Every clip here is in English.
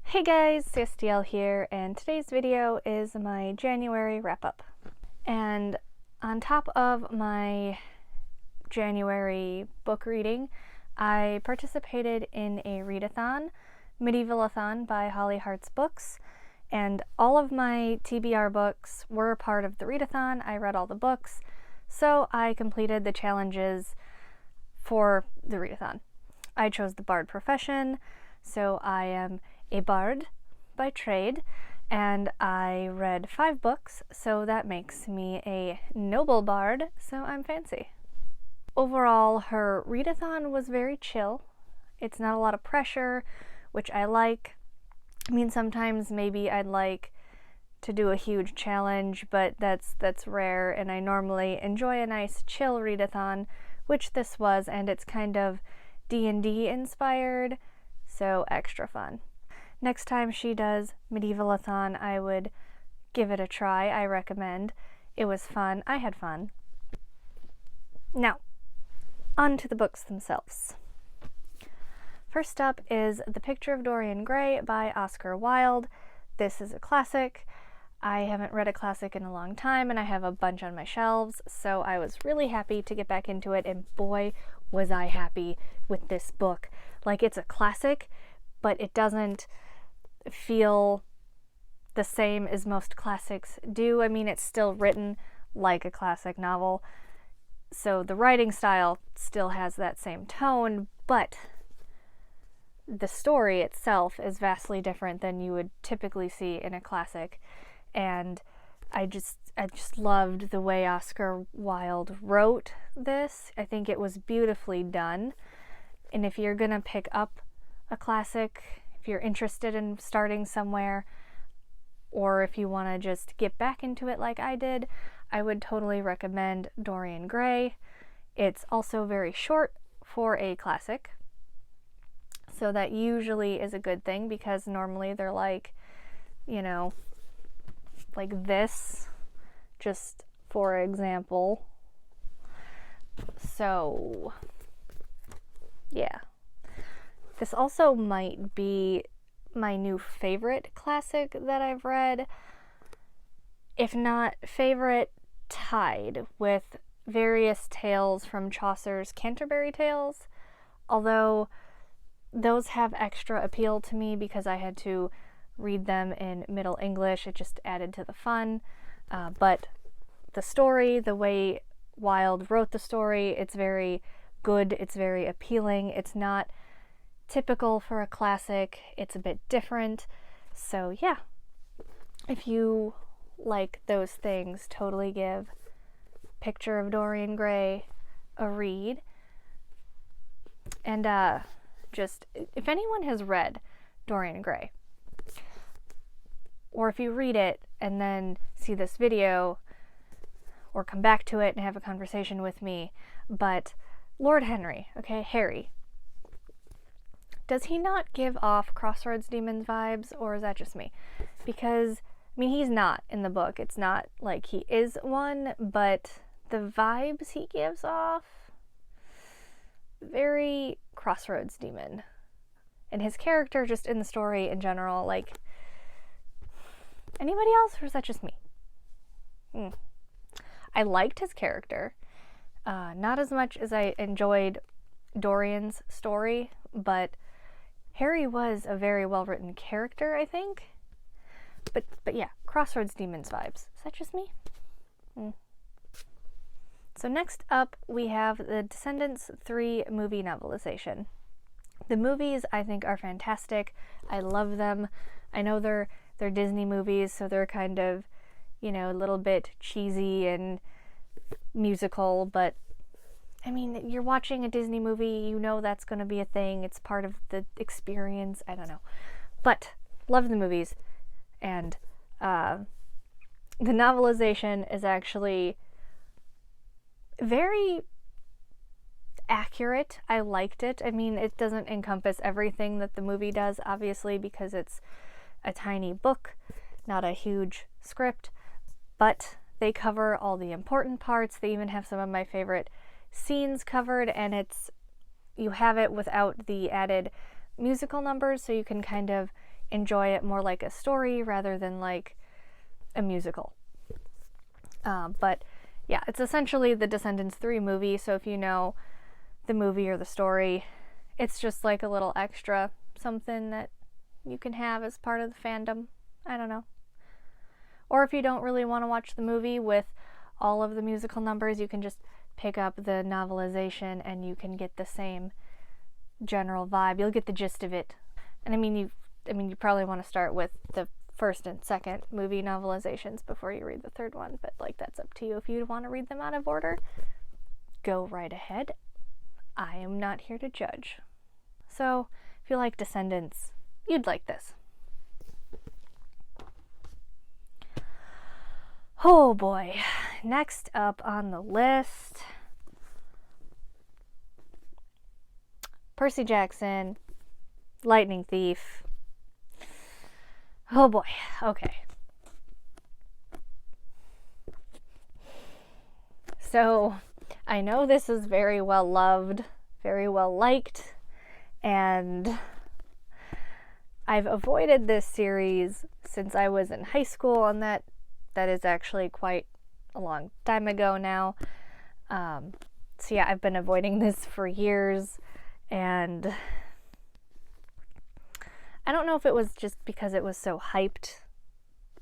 Hey guys, CSDL here, and today's video is my January wrap-up. And on top of my January book reading, I participated in a readathon, Medievalathon by Holly Hart's Books, and all of my TBR books were part of the readathon. I read all the books, so I completed the challenges for the readathon. I chose the bard profession, so I am a bard by trade, and I read 5 books, so that makes me a noble bard, so I'm fancy. Overall, her readathon was very chill. It's not a lot of pressure, which I like. I mean, sometimes maybe I'd like to do a huge challenge, but that's rare, and I normally enjoy a nice chill readathon, which this was, and it's kind of D&D inspired, so extra fun. Next time she does Medievalathon, I would give it a try. I recommend. It was fun. I had fun. Now, on to the books themselves. First up is The Picture of Dorian Gray by Oscar Wilde. This is a classic. I haven't read a classic in a long time, and I have a bunch on my shelves, so I was really happy to get back into it, and boy, was I happy with this book. Like, it's a classic, but it doesn't feel the same as most classics do. I mean, it's still written like a classic novel, so the writing style still has that same tone, but the story itself is vastly different than you would typically see in a classic, and I just loved the way Oscar Wilde wrote this. I think it was beautifully done, and if you're gonna pick up a classic, if you're interested in starting somewhere, or if you want to just get back into it like I did, I would totally recommend Dorian Gray. It's also very short for a classic, so that usually is a good thing, because normally they're like, you know, like this, just for example. So yeah. This also might be my new favorite classic that I've read. If not favorite, tied with various tales from Chaucer's Canterbury Tales, although those have extra appeal to me because I had to read them in Middle English. It just added to the fun. But the story, the way Wilde wrote the story, it's very good, it's very appealing. It's not typical for a classic, it's a bit different. So yeah, if you like those things, totally give Picture of Dorian Gray a read. And just, if anyone has read Dorian Gray, or if you read it and then see this video, or come back to it and have a conversation with me, but Lord Henry, okay, Harry, does he not give off Crossroads Demons vibes, or is that just me? Because, I mean, he's not in the book. It's not like he is one, but the vibes he gives off, very Crossroads Demon. And his character just in the story in general, like, anybody else, or is that just me? I liked his character. Not as much as I enjoyed Dorian's story, but Harry was a very well-written character, I think. But yeah, Crossroads Demons vibes. Is that just me? So next up, we have the Descendants 3 movie novelization. The movies, I think, are fantastic. I love them. I know they're Disney movies, so they're kind of, you know, a little bit cheesy and musical, but I mean, you're watching a Disney movie, you know that's going to be a thing. It's part of the experience. I don't know. But love the movies. And the novelization is actually very accurate. I liked it. I mean, it doesn't encompass everything that the movie does, obviously, because it's a tiny book, not a huge script. But they cover all the important parts. They even have some of my favorite scenes covered, and you have it without the added musical numbers, so you can kind of enjoy it more like a story rather than like a musical. But yeah, it's essentially the Descendants 3 movie, so if you know the movie or the story, it's just like a little extra something that you can have as part of the fandom. I don't know. Or if you don't really want to watch the movie with all of the musical numbers, you can just pick up the novelization and you can get the same general vibe. You'll get the gist of it. And you probably want to start with the first and second movie novelizations before you read the third one, but like that's up to you. If you want to read them out of order, go right ahead. I am not here to judge. So, if you like Descendants, you'd like this. Oh boy. Next up on the list, Percy Jackson, Lightning Thief. Oh boy. Okay. So, I know this is very well loved, very well liked, and I've avoided this series since I was in high school, and that is actually quite a long time ago now. So yeah, I've been avoiding this for years, and I don't know if it was just because it was so hyped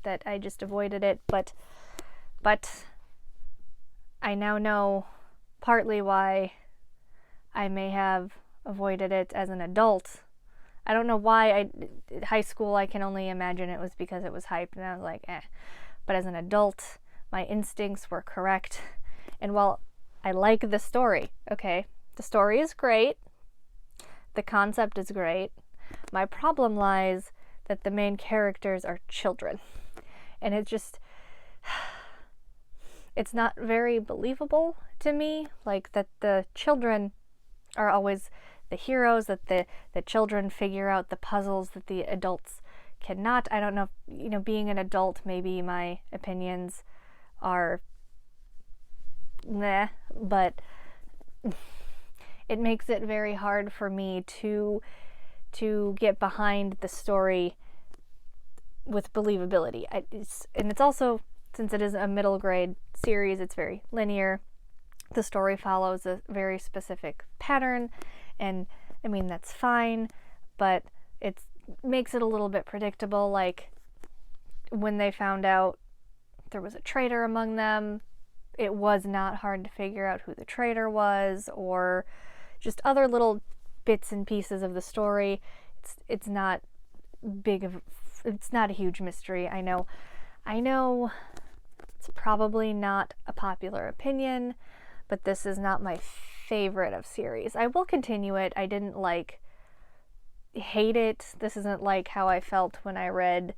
that I just avoided it, but I now know partly why I may have avoided it as an adult. I don't know why. High school, I can only imagine it was because it was hyped, and I was like, eh. But as an adult, my instincts were correct. And while I like the story, okay, the story is great, the concept is great, my problem lies that the main characters are children. And it's not very believable to me, like that the children are always the heroes, that the children figure out the puzzles that the adults cannot. I don't know if, being an adult, maybe my opinions are meh, but it makes it very hard for me to get behind the story with believability. It's also, since it is a middle grade series, it's very linear. The story follows a very specific pattern, and that's fine, but it makes it a little bit predictable. Like when they found out there was a traitor among them, it was not hard to figure out who the traitor was, or just other little bits and pieces of the story. It's not a huge mystery. I know it's probably not a popular opinion, but this is not my favorite of series. I will continue it. I didn't hate it. This isn't like how I felt when I read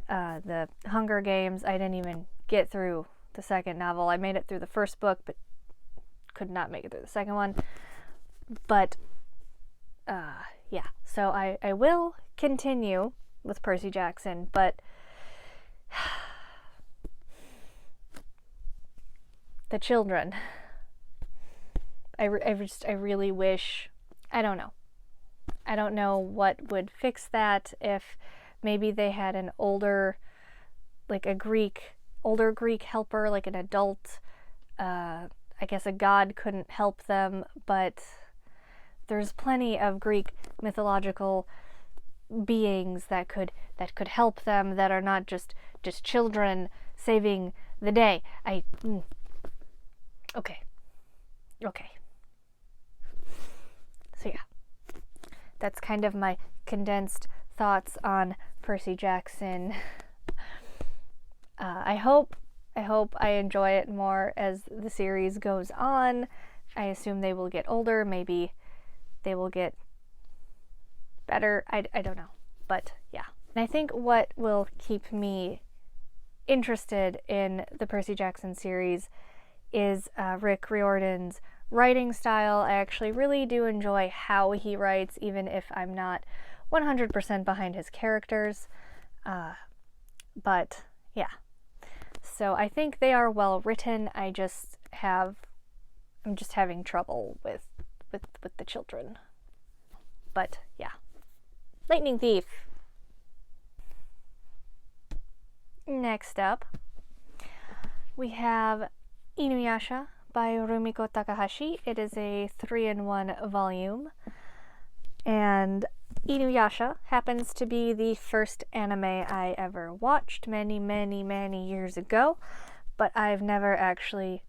the Hunger Games. I didn't even get through the second novel. I made it through the first book, but could not make it through the second one. But yeah, so I will continue with Percy Jackson, but the children, I really wish, I don't know what would fix that. If maybe they had an older Greek helper, like an adult. I guess a god couldn't help them, but there's plenty of Greek mythological beings that could help them, that are not just children saving the day. Okay. So yeah, that's kind of my condensed thoughts on Percy Jackson. I hope I enjoy it more as the series goes on. I assume they will get older. Maybe they will get better. I don't know. But yeah. And I think what will keep me interested in the Percy Jackson series is Rick Riordan's writing style. I actually really do enjoy how he writes, even if I'm not 100% behind his characters. But yeah. So I think they are well written. I'm just having trouble with the children. But yeah. Lightning Thief. Next up, we have Inuyasha by Rumiko Takahashi. It is a 3-in-1 volume, and Inuyasha happens to be the first anime I ever watched many, many, many years ago, but I've never actually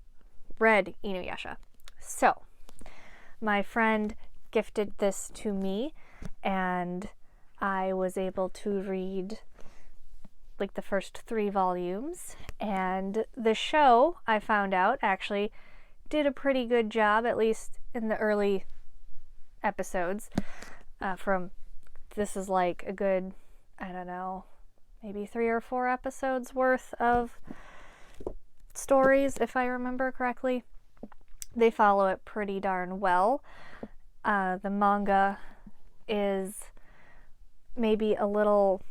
read Inuyasha. So, my friend gifted this to me, and I was able to read like the first 3 volumes, and the show, I found out, actually did a pretty good job, at least in the early episodes. This is like a good, I don't know, maybe 3 or 4 episodes worth of stories, if I remember correctly. They follow it pretty darn well. The manga is maybe a little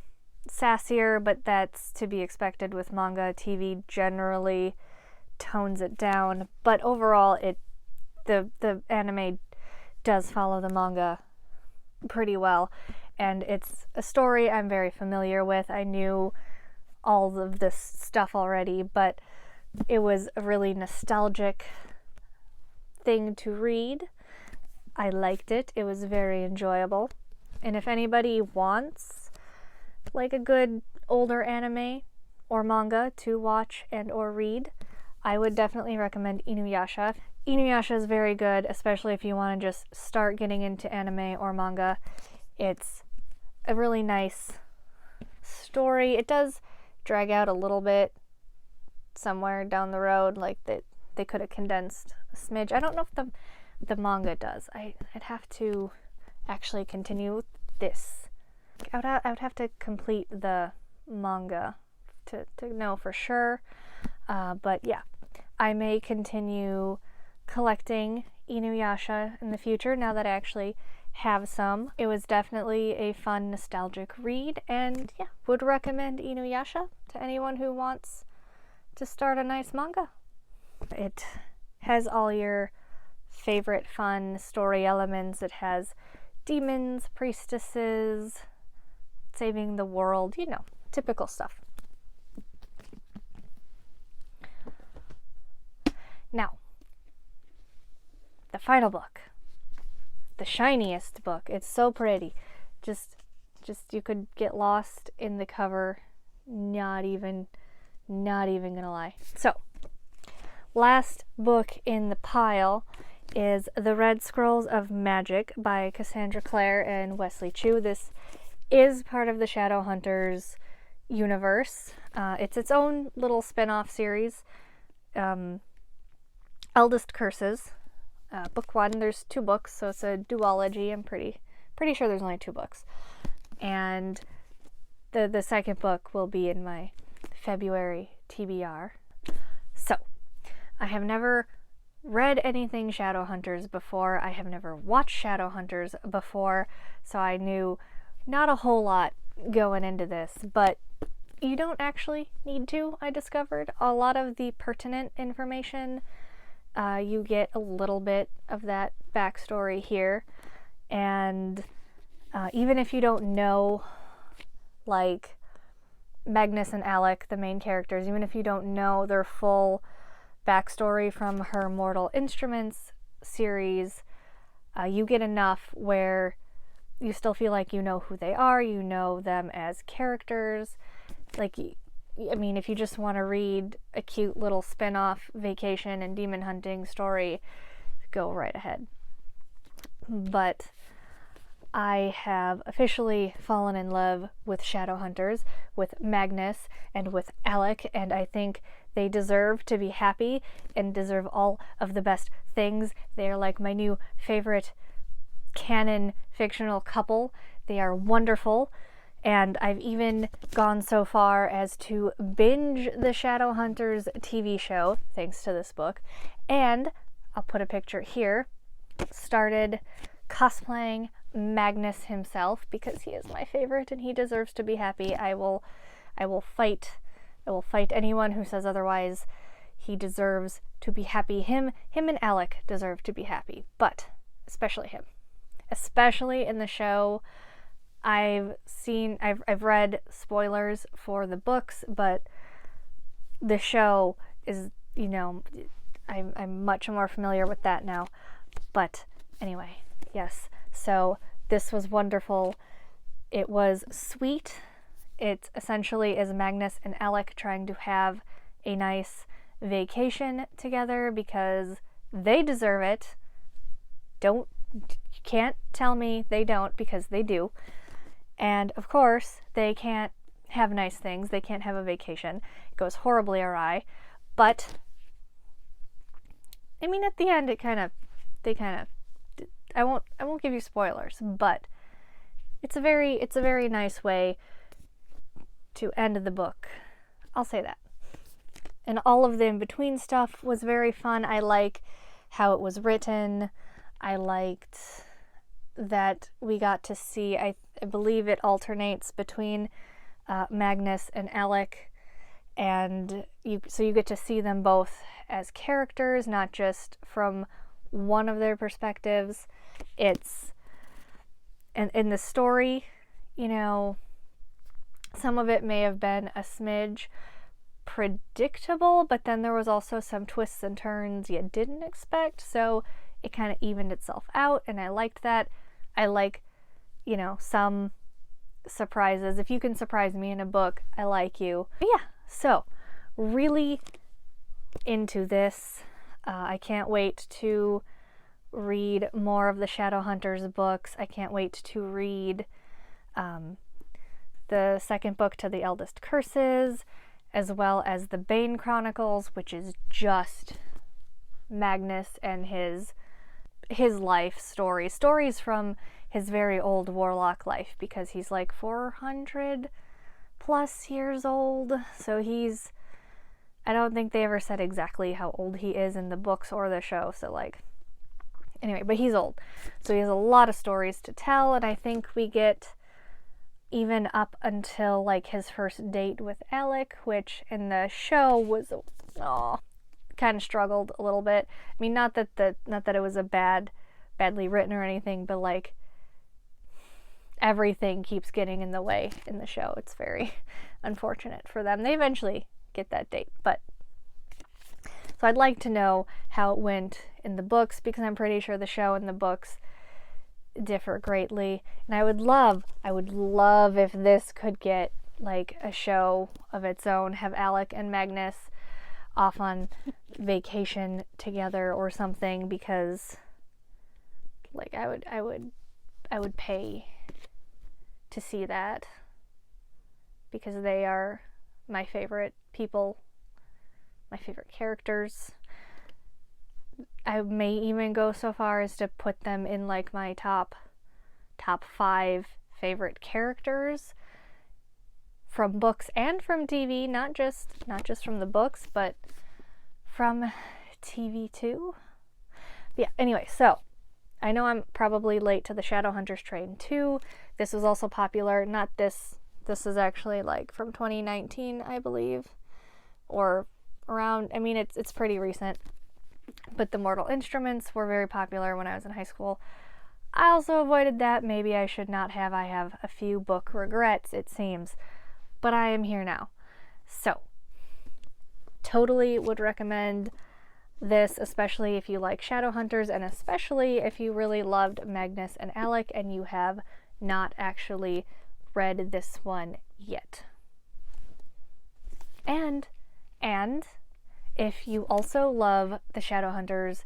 sassier, but that's to be expected with manga. TV generally tones it down, but overall the anime does follow the manga pretty well, and it's a story I'm very familiar with. I knew all of this stuff already, but it was a really nostalgic thing to read. I liked it. It was very enjoyable. And if anybody wants like a good older anime or manga to watch and or read, I would definitely recommend Inuyasha. Inuyasha is very good, especially if you want to just start getting into anime or manga. It's a really nice story. It does drag out a little bit somewhere down the road, like that they could have condensed a smidge. I don't know if the manga does. I'd have to actually continue this. I would have to complete the manga to know for sure. But yeah, I may continue collecting Inuyasha in the future now that I actually have some. It was definitely a fun, nostalgic read, and yeah, would recommend Inuyasha to anyone who wants to start a nice manga. It has all your favorite fun story elements. It has demons, priestesses, saving the world, you know, typical stuff. Now, the final book, the shiniest book. It's so pretty. Just you could get lost in the cover. Not even gonna lie. So, last book in the pile is The Red Scrolls of Magic by Cassandra Clare and Wesley Chu. This is part of the Shadowhunters universe. It's its own little spin-off series. Eldest Curses, book 1. There's 2 books, so it's a duology. I'm pretty sure there's only 2 books. And the second book will be in my February TBR. So, I have never read anything Shadowhunters before. I have never watched Shadowhunters before, so I knew not a whole lot going into this, but you don't actually need to, I discovered. A lot of the pertinent information, you get a little bit of that backstory here, and even if you don't know, like, Magnus and Alec, the main characters, even if you don't know their full backstory from her Mortal Instruments series, you get enough where you still feel like you know who they are, you know them as characters. Like, I mean, if you just want to read a cute little spin-off vacation and demon hunting story, go right ahead. But I have officially fallen in love with Shadowhunters, with Magnus, and with Alec, and I think they deserve to be happy and deserve all of the best things. They are like my new favorite canon fictional couple. They are wonderful, and I've even gone so far as to binge the Shadowhunters TV show thanks to this book, and I'll put a picture here. Started cosplaying Magnus himself because he is my favorite and he deserves to be happy. I will fight anyone who says otherwise. He deserves to be happy. Him and Alec deserve to be happy, but especially him. Especially in the show. I've read spoilers for the books, but the show is, you know, I'm much more familiar with that now. But anyway, yes. So this was wonderful. It was sweet. It essentially is Magnus and Alec trying to have a nice vacation together because they deserve it. You can't tell me they don't, because they do. And of course, they can't have nice things. They can't have a vacation. It goes horribly awry. But I mean, at the end, I won't give you spoilers, but it's a very nice way to end the book. I'll say that. And all of the in-between stuff was very fun. I like how it was written. I liked that we got to see, I believe it alternates between Magnus and Alec, and so you get to see them both as characters, not just from one of their perspectives. It's, and in the story, you know, some of it may have been a smidge predictable, but then there was also some twists and turns you didn't expect, so it kind of evened itself out, and I liked that. I like, you know, some surprises. If you can surprise me in a book, I like you. But yeah, so really into this. I can't wait to read more of the Shadowhunters books. I can't wait to read the second book to the Eldest Curses, as well as the Bane Chronicles, which is just Magnus and his life stories from his very old warlock life, because he's like 400 plus years old. So I don't think they ever said exactly how old he is in the books or the show. So like, anyway, but he's old. So he has a lot of stories to tell, and I think we get even up until like his first date with Alec, which in the show was, kind of struggled a little bit. I mean, not that it was a badly written or anything, but like everything keeps getting in the way in the show. It's very unfortunate for them. They eventually get that date, but so I'd like to know how it went in the books, because I'm pretty sure the show and the books differ greatly. And I would love if this could get like a show of its own, have Alec and Magnus off on vacation together or something, because like I would pay to see that, because they are my favorite people, my favorite characters. I may even go so far as to put them in like my top 5 favorite characters from books and from TV, not just from the books, but from TV too. But yeah, anyway, so I know I'm probably late to the Shadowhunters train too. This was also popular, not this is actually like from 2019, I believe, or around, I mean, it's pretty recent. But the Mortal Instruments were very popular when I was in high school. I also avoided that. Maybe I should not have. I have a few book regrets, it seems. But I am here now. So, totally would recommend this, especially if you like Shadowhunters, and especially if you really loved Magnus and Alec and you have not actually read this one yet. And if you also love the Shadowhunters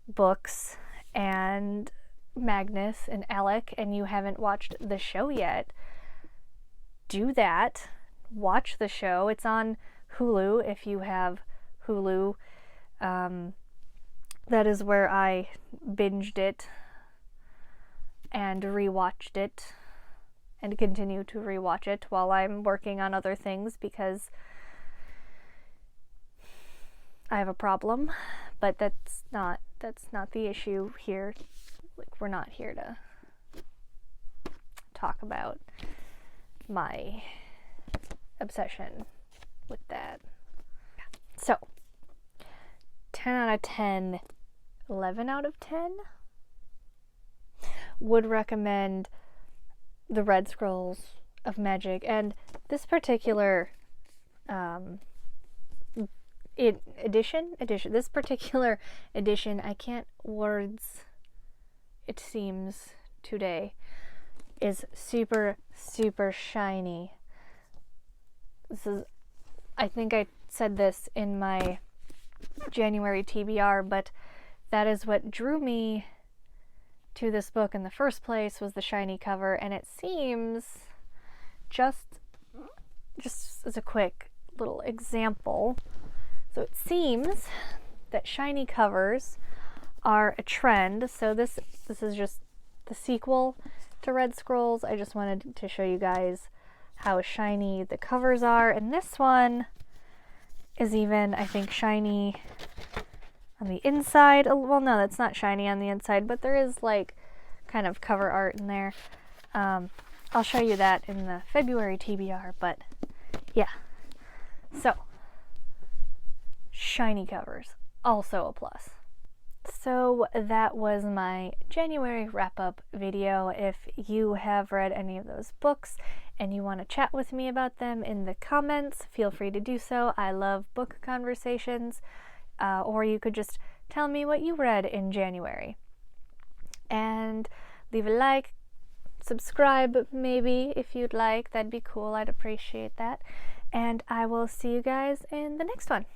books and Magnus and Alec and you haven't watched the show yet, do that. Watch the show. It's on Hulu if you have Hulu. That is where I binged it and rewatched it and continue to rewatch it while I'm working on other things, because I have a problem, but that's not the issue here. Like, we're not here to talk about my obsession with that. So, 10 out of 10, 11 out of 10 would recommend the Red Scrolls of Magic. And this particular edition. This particular edition, I can't words, it seems, today, is super, super shiny. This is, I think I said this in my January TBR, but that is what drew me to this book in the first place, was the shiny cover. And it seems, just as a quick little example, so it seems that shiny covers are a trend. So this is just the sequel to Red Scrolls. I just wanted to show you guys how shiny the covers are, and this one is even, I think, shiny on the inside. Well, no, that's not shiny on the inside, but there is like kind of cover art in there. I'll show you that in the February TBR, but yeah. So, shiny covers, also a plus. So that was my January wrap-up video. If you have read any of those books and you want to chat with me about them in the comments, feel free to do so. I love book conversations. Or you could just tell me what you read in January. And leave a like, subscribe maybe if you'd like. That'd be cool. I'd appreciate that. And I will see you guys in the next one.